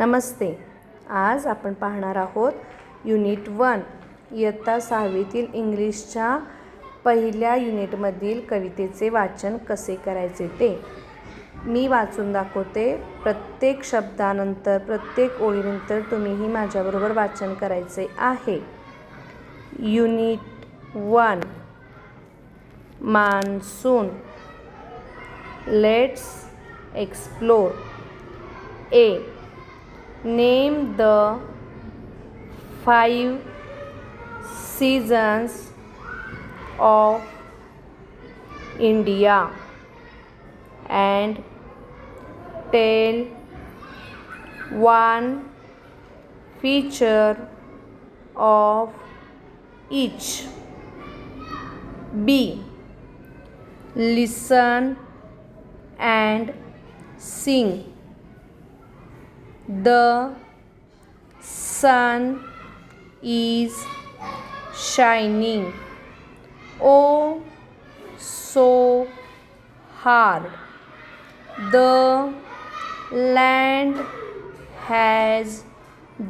नमस्ते. आज आपण पाहणार आहोत युनिट 1 इयत्ता 6वीतील इंग्लिशच्या पहिल्या युनिटमधील कवितेचे वाचन कसे करायचे ते. मी वाचून दाखवते. प्रत्येक शब्दानंतर प्रत्येक ओळीनंतर तुम्हीही माझ्याबरोबर वाचन करायचे आहे. Unit 1 monsoon. Let's explore. A. Name the 5 seasons of India and tell one feature of each. B. Listen and sing. The sun is shining, oh so hard. The land has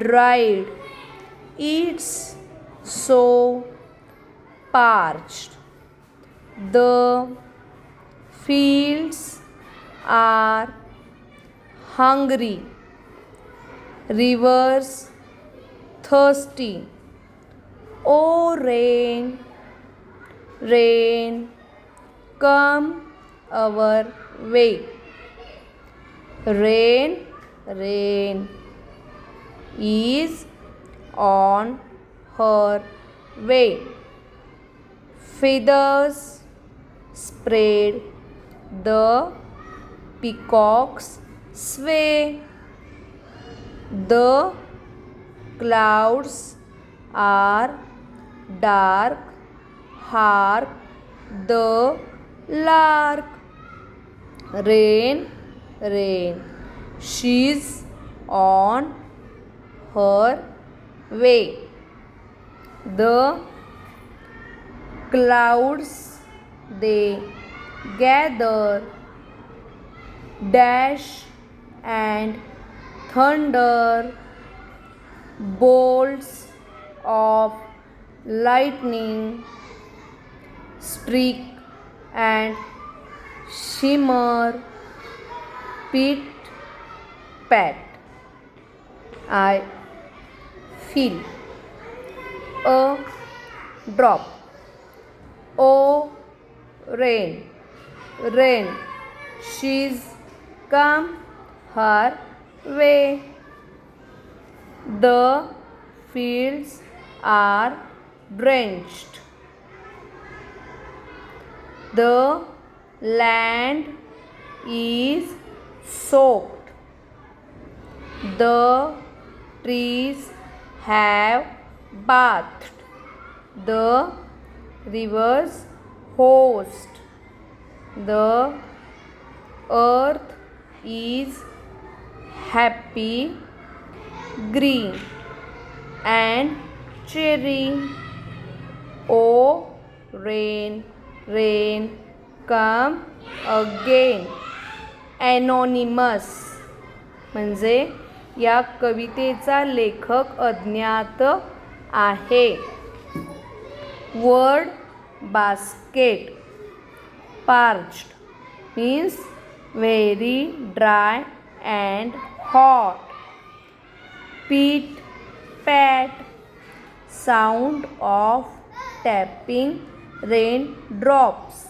dried, it's so parched. The fields are hungry, rivers thirsty. Oh rain, rain, come our way. Rain, rain is on her way. Feathers spread, the peacocks sway. The clouds are dark, hark the lark. Rain, rain, she's on her way. The clouds they gather, dash and thunder, bolts of lightning streak and shimmer, pit pat. I feel a drop. Oh rain, rain, she's come her way. The fields are drenched, the land is soaked. The trees have bathed, the rivers host. The earth is happy, green and cheery. Oh rain, rain, come again. Anonymous म्हणजे या कवितेचा लेखक अज्ञात आहे. Word basket. Parched means very dry and hot. Pit pat, sound of tapping raindrops.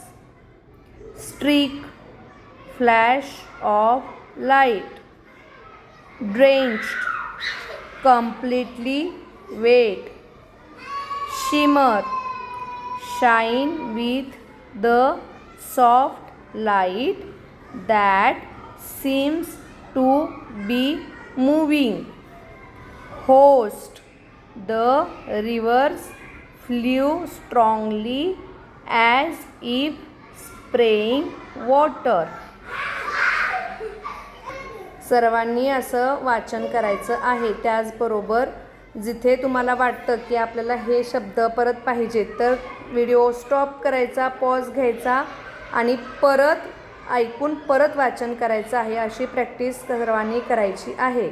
Streak, flash of light. Drenched, completely wet. Shimmer, shine with the soft light that seems to be moving. Host, the rivers flew strongly as if spraying water. सर्वांनी असं वाचन करायचं आहे. त्याचबरोबर जिथे तुम्हाला वाटतं की आपल्याला हे शब्द परत पाहिजेत तर व्हिडिओ स्टॉप करायचा, पॉज घ्यायचा आणि परत ऐकून परत वाचन करायचं आहे. अशी प्रॅक्टिस सर्वांनी करायची आहे.